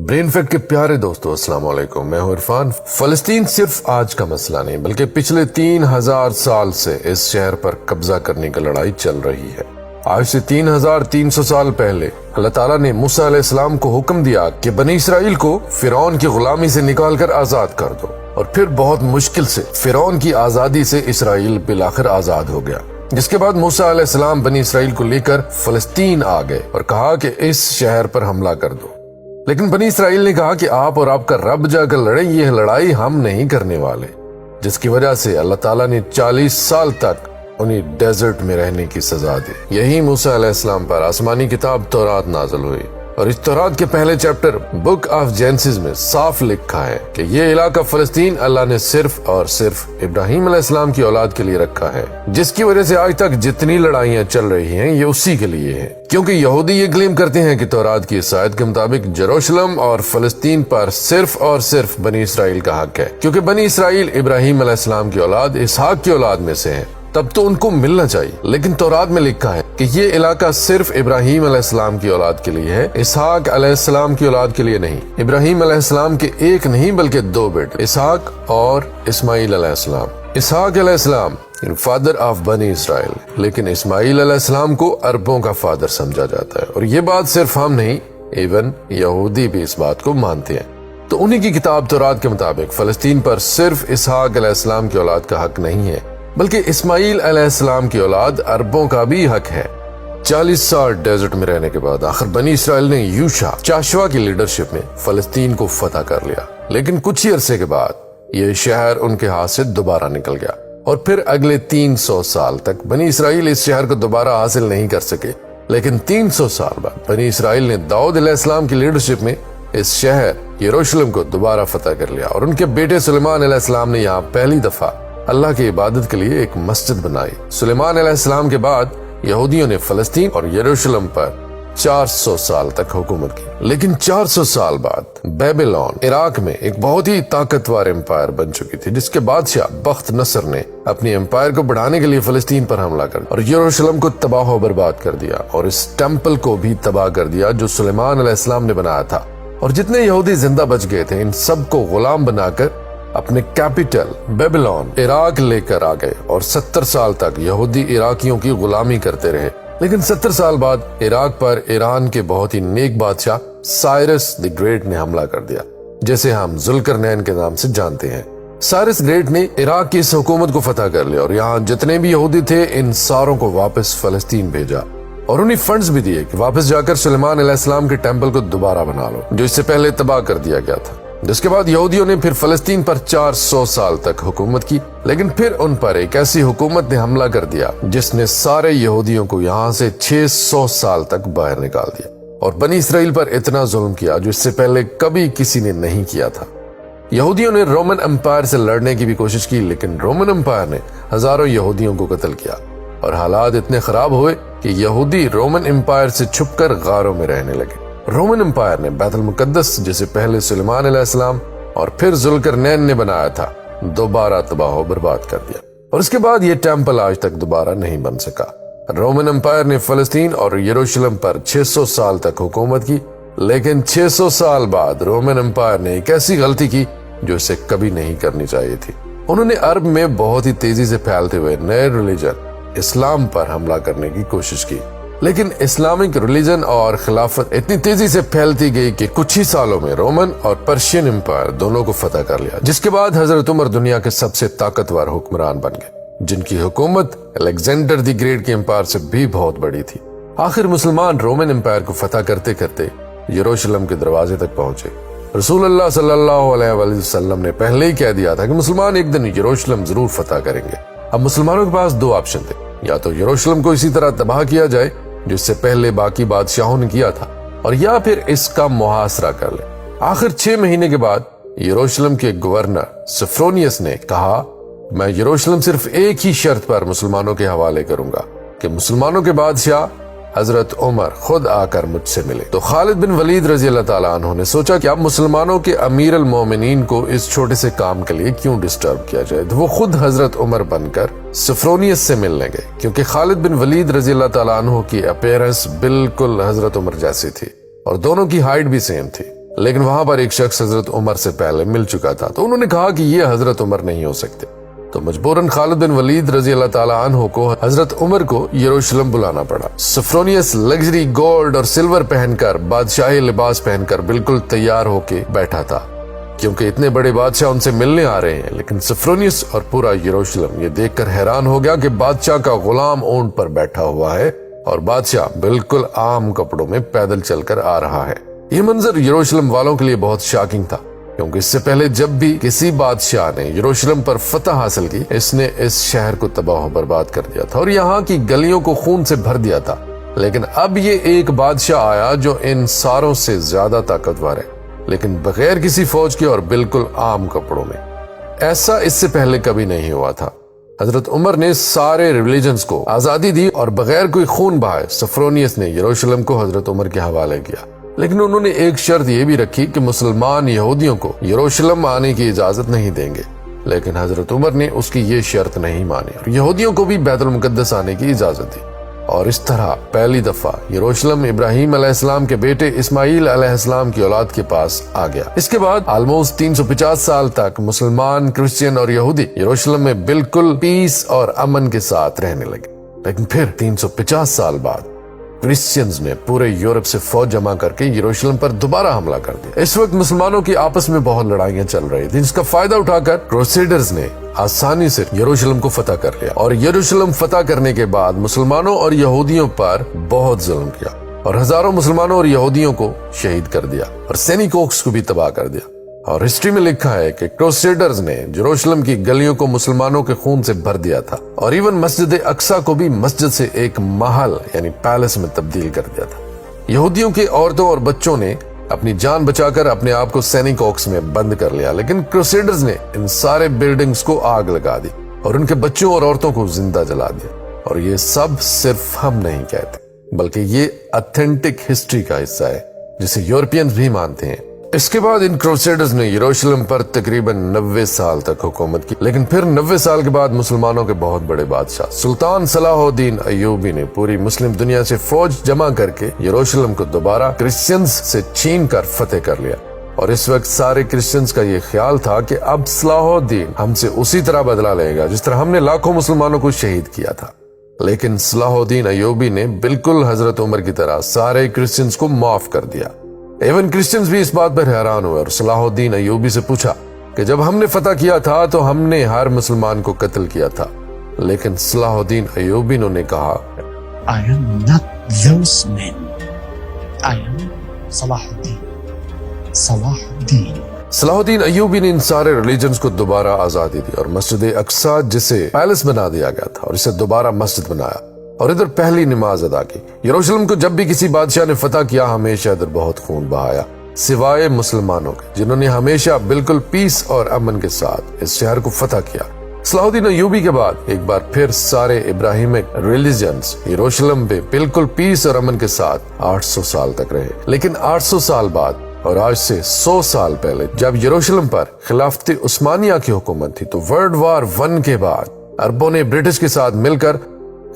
Brain fact کے پیارے دوستو السلام علیکم، میں ہوں عرفان۔ فلسطین صرف آج کا مسئلہ نہیں بلکہ پچھلے 3000 سال سے اس شہر پر قبضہ کرنے کی لڑائی چل رہی ہے۔ آج سے 3300 سال پہلے اللہ تعالیٰ نے موسیٰ علیہ السلام کو حکم دیا کہ بنی اسرائیل کو فرعون کی غلامی سے نکال کر آزاد کر دو، اور پھر بہت مشکل سے فرعون کی آزادی سے اسرائیل بالآخر آزاد ہو گیا۔ جس کے بعد موسیٰ علیہ السلام بنی اسرائیل کو لے کر فلسطین آ گئے اور کہا کہ اس شہر پر حملہ کر دو، لیکن بنی اسرائیل نے کہا کہ آپ اور آپ کا رب جا کر لڑیں، یہ لڑائی ہم نہیں کرنے والے، جس کی وجہ سے اللہ تعالیٰ نے 40 سال تک انہیں ڈیزرٹ میں رہنے کی سزا دی۔ یہی موسیٰ علیہ السلام پر آسمانی کتاب تورات نازل ہوئی، اور اس تورات کے پہلے چیپٹر بک آف جینسز میں صاف لکھا ہے کہ یہ علاقہ فلسطین اللہ نے صرف اور صرف ابراہیم علیہ السلام کی اولاد کے لیے رکھا ہے، جس کی وجہ سے آج تک جتنی لڑائیاں چل رہی ہیں یہ اسی کے لیے ہے، کیونکہ یہودی یہ کلیم کرتے ہیں کہ تورات کی اس آیت کے مطابق یروشلم اور فلسطین پر صرف اور صرف بنی اسرائیل کا حق ہے، کیونکہ بنی اسرائیل ابراہیم علیہ السلام کی اولاد اسحاق کی اولاد میں سے ہیں، تب تو ان کو ملنا چاہیے۔ لیکن تورات میں لکھا ہے کہ یہ علاقہ صرف ابراہیم علیہ السلام کی اولاد کے لیے ہے، اسحاق علیہ السلام کی اولاد کے لیے نہیں۔ ابراہیم علیہ السلام کے ایک نہیں بلکہ 2 بیٹے، اسحاق اور اسماعیل علیہ السلام۔ اسحاق علیہ السلام فادر آف بنی اسرائیل، لیکن اسماعیل علیہ السلام کو عربوں کا فادر سمجھا جاتا ہے، اور یہ بات صرف ہم نہیں، ایون یہودی بھی اس بات کو مانتے ہیں۔ تو انہی کی کتاب تورات کے مطابق فلسطین پر صرف اسحاق علیہ السلام کی اولاد کا حق نہیں ہے، بلکہ اسماعیل علیہ السلام کی اولاد عربوں کا بھی حق ہے۔ 40 سال ڈیزرٹ میں رہنے کے بعد آخر بنی اسرائیل نے یوشع چاشوا کی لیڈرشپ میں فلسطین کو فتح کر لیا، لیکن کچھ ہی عرصے کے بعد یہ شہر ان کے ہاتھ سے دوبارہ نکل گیا، اور پھر اگلے 300 سال تک بنی اسرائیل اس شہر کو دوبارہ حاصل نہیں کر سکے۔ لیکن 300 سال بعد بنی اسرائیل نے داؤد علیہ السلام کی لیڈرشپ میں اس شہر یروشلم کو دوبارہ فتح کر لیا، اور ان کے بیٹے سلیمان علیہ السلام نے یہاں پہلی دفعہ اللہ کی عبادت کے لیے ایک مسجد بنائی۔ سلیمان علیہ السلام کے بعد یہودیوں نے فلسطین اور یروشلم پر 400 سال تک حکومت کی، لیکن 400 سال بعد بیبلون عراق میں ایک بہت ہی طاقتور امپائر بن چکی تھی، جس کے بادشاہ بخت نصر نے اپنی امپائر کو بڑھانے کے لیے فلسطین پر حملہ کر اور یروشلم کو تباہ و برباد کر دیا، اور اس ٹیمپل کو بھی تباہ کر دیا جو سلیمان علیہ السلام نے بنایا تھا۔ اور جتنے یہودی زندہ بچ گئے تھے ان سب کو غلام بنا کر اپنے کیپٹل بیبلون عراق لے کر آ گئے، اور 70 سال تک یہودی عراقیوں کی غلامی کرتے رہے۔ لیکن 70 سال بعد عراق پر ایران کے بہت ہی نیک بادشاہ سائرس دی گریٹ نے حملہ کر دیا، جسے ہم ذوالقرنین کے نام سے جانتے ہیں۔ سائرس گریٹ نے عراق کی اس حکومت کو فتح کر لیا، اور یہاں جتنے بھی یہودی تھے ان ساروں کو واپس فلسطین بھیجا، اور انہیں فنڈز بھی دیے کہ واپس جا کر سلیمان علیہ السلام کے ٹیمپل کو دوبارہ بنا لو، جو اس سے پہلے تباہ کر دیا گیا تھا۔ جس کے بعد یہودیوں نے پھر فلسطین پر 400 سال تک حکومت کی، لیکن پھر ان پر ایک ایسی حکومت نے حملہ کر دیا جس نے سارے یہودیوں کو یہاں سے 600 سال تک باہر نکال دیا، اور بنی اسرائیل پر اتنا ظلم کیا جو اس سے پہلے کبھی کسی نے نہیں کیا تھا۔ یہودیوں نے رومن امپائر سے لڑنے کی بھی کوشش کی، لیکن رومن امپائر نے ہزاروں یہودیوں کو قتل کیا، اور حالات اتنے خراب ہوئے کہ یہودی رومن امپائر سے چھپ کر غاروں میں رہنے لگے۔ رومن امپائر نے بیت المقدس، جسے پہلے سلیمان علیہ السلام اور پھر ذوالقرنین نے بنایا تھا، دوبارہ تباہ و برباد کر دیا، اور اس کے بعد یہ ٹیمپل آج تک دوبارہ نہیں بن سکا۔ رومن امپائر نے فلسطین اور یروشلم پر 600 سال تک حکومت کی، لیکن 600 سال بعد رومن امپائر نے ایک ایسی غلطی کی جو اسے کبھی نہیں کرنی چاہیے تھی۔ انہوں نے عرب میں بہت ہی تیزی سے پھیلتے ہوئے نئے ریلیجن اسلام پر حملہ کرنے کی کوشش کی، لیکن اسلامک ریلیجن اور خلافت اتنی تیزی سے پھیلتی گئی کہ کچھ ہی سالوں میں رومن اور پرشین امپائر دونوں کو فتح کر لیا، جس کے بعد حضرت عمر دنیا کے سب سے طاقتور حکمران بن گئے، جن کی حکومت الیگزینڈر دی گریٹ کے امپائر سے بھی بہت بڑی تھی۔ آخر مسلمان رومن امپائر کو فتح کرتے کرتے یروشلم کے دروازے تک پہنچے۔ رسول اللہ صلی اللہ علیہ وآلہ وسلم نے پہلے ہی کہہ دیا تھا کہ مسلمان ایک دن یروشلم ضرور فتح کریں گے۔ اب مسلمانوں کے پاس 2 آپشن تھے، یا تو یروشلم کو اسی طرح تباہ کیا جائے جس سے پہلے باقی بادشاہوں نے کیا تھا، اور یا پھر اس کا محاصرہ کر لے۔ آخر 6 مہینے کے بعد یروشلم کے گورنر سفرونیس نے کہا، میں یروشلم صرف ایک ہی شرط پر مسلمانوں کے حوالے کروں گا کہ مسلمانوں کے بادشاہ حضرت عمر خود آ کر مجھ سے ملے۔ تو خالد بن ولید رضی اللہ تعالیٰ عنہ نے سوچا کہ اب مسلمانوں کے امیر المومنین کو اس چھوٹے سے کام کے لیے کیوں ڈسٹرب کیا جائے، تو وہ خود حضرت عمر بن کر سفرونیس سے ملنے گئے، کیونکہ خالد بن ولید رضی اللہ تعالیٰ عنہ کی اپیرنس بالکل حضرت عمر جیسی تھی، اور دونوں کی ہائٹ بھی سیم تھی۔ لیکن وہاں پر ایک شخص حضرت عمر سے پہلے مل چکا تھا، تو انہوں نے کہا کہ یہ حضرت عمر نہیں ہو سکتے، تو مجبوراً خالد بن ولید رضی اللہ تعالیٰ عنہ کو حضرت عمر کو یروشلم بلانا پڑا۔ سفرونیس لگژری گولڈ اور سلور پہن کر، بادشاہی لباس پہن کر بالکل تیار ہو کے بیٹھا تھا، کیونکہ اتنے بڑے بادشاہ ان سے ملنے آ رہے ہیں۔ لیکن سفرونیس اور پورا یروشلم یہ دیکھ کر حیران ہو گیا کہ بادشاہ کا غلام اونٹ پر بیٹھا ہوا ہے اور بادشاہ بالکل عام کپڑوں میں پیدل چل کر آ رہا ہے۔ یہ منظر یروشلم والوں کے لیے بہت شاکنگ تھا، کیونکہ اس سے پہلے جب بھی کسی بادشاہ نے یروشلم پر فتح حاصل کی، اس نے اس شہر کو تباہ و برباد کر دیا تھا اور یہاں کی گلیوں کو خون سے بھر دیا تھا۔ لیکن اب یہ ایک بادشاہ آیا جو ان ساروں سے زیادہ طاقتور ہے، لیکن بغیر کسی فوج کے اور بالکل عام کپڑوں میں۔ ایسا اس سے پہلے کبھی نہیں ہوا تھا۔ حضرت عمر نے سارے ریلیجنز کو آزادی دی اور بغیر کوئی خون بہائے سفرونیس نے یروشلم کو حضرت عمر کے حوالے کیا، لیکن انہوں نے ایک شرط یہ بھی رکھی کہ مسلمان یہودیوں کو یروشلم آنے کی اجازت نہیں دیں گے۔ لیکن حضرت عمر نے اس کی یہ شرط نہیں مانی اور یہودیوں کو بھی بیت المقدس آنے کی اجازت دی، اور اس طرح پہلی دفعہ یروشلم ابراہیم علیہ السلام کے بیٹے اسماعیل علیہ السلام کی اولاد کے پاس آ گیا۔ اس کے بعد آلموسٹ 350 سال تک مسلمان، کرسچین اور یہودی یروشلم میں بالکل پیس اور امن کے ساتھ رہنے لگے۔ لیکن پھر 350 سال بعد کرسچینز نے پورے یورپ سے فوج جمع کر کے یروشلم پر دوبارہ حملہ کر دیا۔ اس وقت مسلمانوں کی آپس میں بہت لڑائیاں چل رہی تھیں، جس کا فائدہ اٹھا کر کروسیڈرز نے آسانی سے یروشلم کو فتح کر لیا، اور یروشلم فتح کرنے کے بعد مسلمانوں اور یہودیوں پر بہت ظلم کیا اور ہزاروں مسلمانوں اور یہودیوں کو شہید کر دیا اور سینیکوکس کو بھی تباہ کر دیا۔ اور ہسٹری میں لکھا ہے کہ کروسیڈرز نے یروشلم کی گلیوں کو مسلمانوں کے خون سے بھر دیا تھا، اور ایون مسجد اقصی کو بھی مسجد سے ایک محل یعنی پیلس میں تبدیل کر دیا تھا۔ یہودیوں کے عورتوں اور بچوں نے اپنی جان بچا کر اپنے آپ کو سینیکوکس میں بند کر لیا، لیکن کروسیڈرز نے ان سارے بلڈنگز کو آگ لگا دی اور ان کے بچوں اور عورتوں کو زندہ جلا دیا۔ اور یہ سب صرف ہم نہیں کہتے، بلکہ یہ اتھینٹک ہسٹری کا حصہ ہے جسے یورپینز بھی مانتے ہیں۔ اس کے بعد ان کروسیڈرز نے یروشلم پر تقریباً 90 سال تک حکومت کی، لیکن پھر 90 سال کے بعد مسلمانوں کے بہت بڑے بادشاہ سلطان صلاح الدین ایوبی نے پوری مسلم دنیا سے فوج جمع کر کے یروشلم کو دوبارہ کرسچنز سے چھین کر فتح کر لیا۔ اور اس وقت سارے کرسچنز کا یہ خیال تھا کہ اب صلاح الدین ہم سے اسی طرح بدلہ لے گا جس طرح ہم نے لاکھوں مسلمانوں کو شہید کیا تھا۔ لیکن صلاح الدین ایوبی نے بالکل حضرت عمر کی طرح سارے کرسچنز کو معاف کر دیا۔ ایون کرسچنز بھی اس بات پر حیران ہوئے اور صلاح الدین ایوبی سے پوچھا کہ جب ہم نے فتح کیا تھا تو ہم نے ہر مسلمان کو قتل کیا تھا، لیکن صلاح الدین ایوبی نے کہا I am not those men. I am صلاح الدین۔ صلاح الدین ایوبی نے ان سارے ریلیجنز کو دوبارہ آزادی دی اور مسجد اقصی جسے پیلس بنا دیا گیا تھا اور اسے دوبارہ مسجد بنایا اور ادھر پہلی نماز ادا کی۔ یروشلم کو جب بھی کسی بادشاہ نے فتح کیا ہمیشہ ادھر بہت خون بہایا، سوائے مسلمانوں کے جنہوں نے ہمیشہ بالکل پیس اور امن کے ساتھ اس شہر کو فتح کیا۔ صلاح الدین ایوبی کے بعد ایک بار پھر سارے ابراہیمک ریلیجنز یروشلم پہ بالکل پیس اور امن کے ساتھ 800 سال تک رہے۔ لیکن 800 سال بعد اور آج سے 100 سال پہلے جب یروشلم پر خلافت عثمانیہ کی حکومت تھی، تو ورلڈ وار 1 کے بعد عربوں نے برٹش کے ساتھ مل کر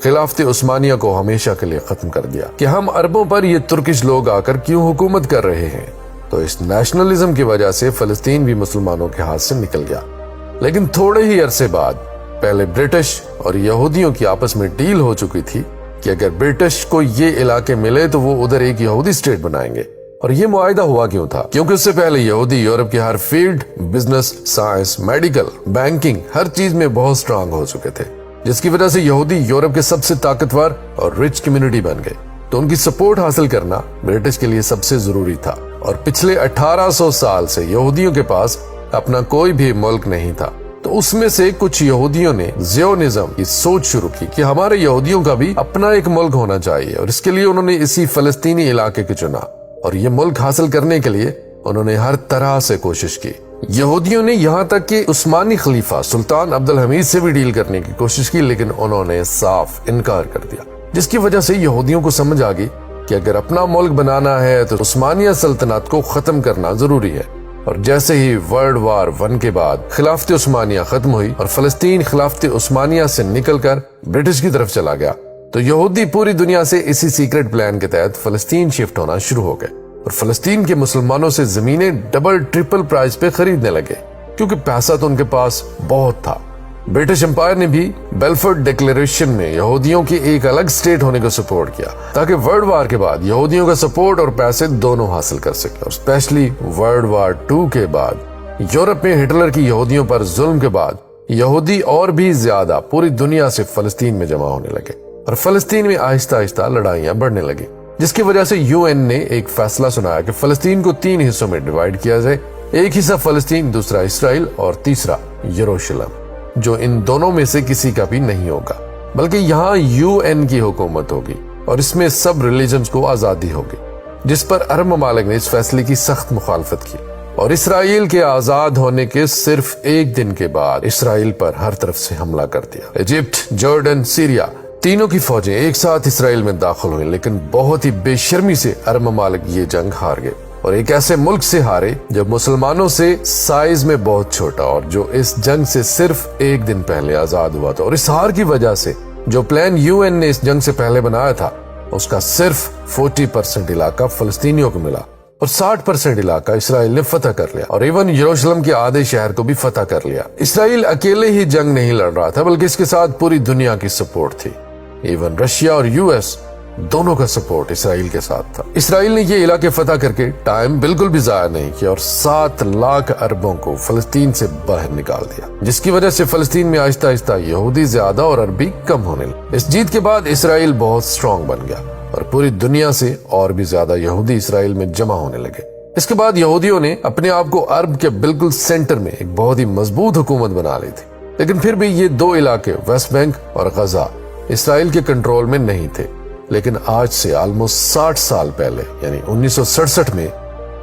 خلافت عثمانیہ کو ہمیشہ کے لیے ختم کر دیا کہ ہم عربوں پر یہ ترکش لوگ آ کر کیوں حکومت کر رہے ہیں۔ تو اس نیشنلزم کی وجہ سے فلسطین بھی مسلمانوں کے ہاتھ سے نکل گیا۔ لیکن تھوڑے ہی عرصے بعد پہلے برٹش اور یہودیوں کی آپس میں ڈیل ہو چکی تھی کہ اگر برٹش کو یہ علاقے ملے تو وہ ادھر ایک یہودی اسٹیٹ بنائیں گے۔ اور یہ معاہدہ ہوا کیوں تھا؟ کیونکہ اس سے پہلے یہودی یورپ کے ہر field, business, science, medical, banking, ہر چیز میں بہت سٹرانگ ہو چکے تھے، جس کی وجہ سے یہودی یورپ کے سب سے طاقتور اور رچ کمیونٹی بن گئے۔ تو ان کی سپورٹ حاصل کرنا برٹش کے لیے سب سے ضروری تھا، اور پچھلے 1800 سال سے یہودیوں کے پاس اپنا کوئی بھی ملک نہیں تھا۔ تو اس میں سے کچھ یہودیوں نے زیونزم کی سوچ شروع کی کہ ہمارے یہودیوں کا بھی اپنا ایک ملک ہونا چاہیے، اور اس کے لیے انہوں نے اسی فلسطینی علاقے کو چنا، اور یہ ملک حاصل کرنے کے لیے انہوں نے ہر طرح سے کوشش کی۔ یہودیوں نے یہاں تک کہ عثمانی خلیفہ سلطان عبدالحمید سے بھی ڈیل کرنے کی کوشش کی، لیکن انہوں نے صاف انکار کر دیا، جس کی وجہ سے یہودیوں کو سمجھ آ گئی کہ اگر اپنا ملک بنانا ہے تو عثمانیہ سلطنت کو ختم کرنا ضروری ہے۔ اور جیسے ہی ورلڈ وار 1 کے بعد خلافت عثمانیہ ختم ہوئی اور فلسطین خلافت عثمانیہ سے نکل کر برٹش کی طرف چلا گیا، تو یہودی پوری دنیا سے اسی سیکرٹ پلان کے تحت فلسطین شفٹ ہونا شروع ہو گئے۔ اور فلسطین کے مسلمانوں سے زمینیں ڈبل ٹرپل پرائز پہ خریدنے لگے کیونکہ پیسہ تو ان کے پاس بہت تھا۔ برٹش امپائر نے بھی بیلفورڈ ڈکلیریشن میں یہودیوں کی ایک الگ سٹیٹ ہونے کو سپورٹ کیا تاکہ ورلڈ وار کے بعد یہودیوں کا سپورٹ اور پیسے دونوں حاصل کر سکے، اور اسپیشلی ورلڈ وار 2 کے بعد یورپ میں ہٹلر کی یہودیوں پر ظلم کے بعد یہودی اور بھی زیادہ پوری دنیا سے فلسطین میں جمع ہونے لگے اور فلسطین میں آہستہ آہستہ لڑائیاں بڑھنے لگی، جس کی وجہ سے UN نے ایک فیصلہ سنایا کہ فلسطین کو 3 حصوں میں ڈیوائیڈ کیا جائے، ایک حصہ فلسطین، دوسرا اسرائیل اور تیسرا یروشلم، جو ان دونوں میں سے کسی کا بھی نہیں ہوگا بلکہ یہاں UN کی حکومت ہوگی اور اس میں سب ریلیجنز کو آزادی ہوگی، جس پر عرب ممالک نے اس فیصلے کی سخت مخالفت کی اور اسرائیل کے آزاد ہونے کے صرف ایک دن کے بعد اسرائیل پر ہر طرف سے حملہ کر دیا۔ ایجپٹ، جارڈن، سیریا، تینوں کی فوجیں ایک ساتھ اسرائیل میں داخل ہوئیں، لیکن بہت ہی بے شرمی سے عرب ممالک یہ جنگ ہار گئے اور ایک ایسے ملک سے ہارے جو مسلمانوں سے سائز میں بہت چھوٹا اور جو اس جنگ سے صرف ایک دن پہلے آزاد ہوا تھا، اور اس ہار کی وجہ سے جو پلان UN نے اس جنگ سے پہلے بنایا تھا اس کا صرف 40% علاقہ فلسطینیوں کو ملا اور 60% علاقہ اسرائیل نے فتح کر لیا، اور ایون یروشلم کے آدھے شہر کو بھی فتح کر لیا۔ اسرائیل اکیلے ہی جنگ نہیں لڑ رہا تھا بلکہ اس کے ساتھ پوری دنیا کی سپورٹ تھی، ایون رشیا اور US دونوں کا سپورٹ اسرائیل کے ساتھ تھا۔ اسرائیل نے یہ علاقے فتح کر کے ٹائم بالکل بھی ضائع نہیں کیا اور 7 لاکھ عربوں کو فلسطین سے باہر نکال دیا، جس کی وجہ سے فلسطین میں آہستہ آہستہ یہودی زیادہ اور عربی کم ہونے لگے۔ اس جیت کے بعد اسرائیل بہت سٹرونگ بن گیا اور پوری دنیا سے اور بھی زیادہ یہودی اسرائیل میں جمع ہونے لگے۔ اس کے بعد یہودیوں نے اپنے آپ کو عرب کے بالکل سینٹر میں ایک بہت ہی مضبوط حکومت بنا لی تھی، لیکن پھر بھی یہ 2 علاقے ویسٹ بینک اور غزہ اسرائیل کے کنٹرول میں نہیں تھے۔ لیکن آج سے آلموسٹ 60 سال پہلے یعنی 1967 میں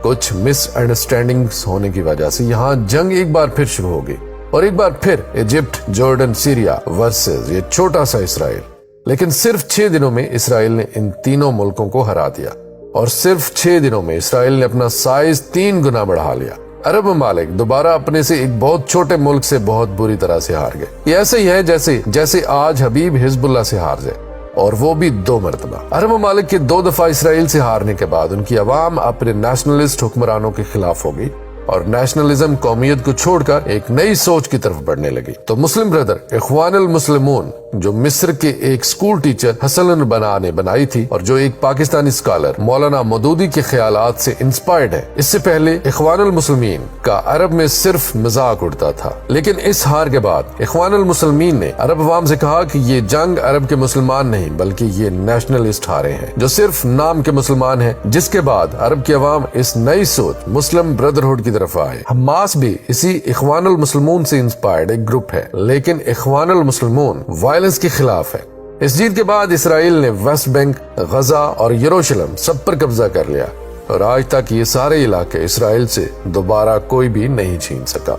کچھ مس انڈرسٹینڈنگز ہونے کی وجہ سے یہاں جنگ ایک بار پھر شروع ہو گئی اور ایک بار پھر ایجپٹ، جارڈن، سیریا ورسز یہ چھوٹا سا اسرائیل، لیکن صرف 6 دنوں میں اسرائیل نے ان تینوں ملکوں کو ہرا دیا اور صرف 6 دنوں میں اسرائیل نے اپنا سائز 3 گنا بڑھا لیا۔ عرب ممالک دوبارہ اپنے سے ایک بہت چھوٹے ملک سے بہت بری طرح سے ہار گئے۔ یہ ایسے ہی ہے جیسے آج حبیب حزب اللہ سے ہار جائے، اور وہ بھی 2 مرتبہ۔ عرب ممالک کے 2 دفعہ اسرائیل سے ہارنے کے بعد ان کی عوام اپنے نیشنلسٹ حکمرانوں کے خلاف ہو گئی اور نیشنلزم قومیت کو چھوڑ کر ایک نئی سوچ کی طرف بڑھنے لگی۔ تو مسلم بردر اخوان المسلمون جو مصر کے ایک سکول ٹیچر حسن البنا نے بنائی تھی اور جو ایک پاکستانی اسکالر مولانا مودودی کے خیالات سے انسپائرڈ ہے، اس سے پہلے اخوان المسلمین کا عرب میں صرف مذاق اڑتا تھا، لیکن اس ہار کے بعد اخوان المسلمین نے عرب عوام سے کہا کہ یہ جنگ عرب کے مسلمان نہیں بلکہ یہ نیشنلسٹ ہارے ہیں جو صرف نام کے مسلمان ہیں، جس کے بعد عرب کی عوام اس نئی سوچ مسلم بردرہڈ کی طرف آئے۔ حماس بھی اسی اخوان المسلمون سے انسپائرڈ ایک گروپ ہے، لیکن اخوان المسلمون وائلنس کے خلاف ہے۔ اس جیت کے بعد اسرائیل نے ویسٹ بینک، غزہ اور یروشلم سب پر قبضہ کر لیا اور آج تک یہ سارے علاقے اسرائیل سے دوبارہ کوئی بھی نہیں چھین سکا۔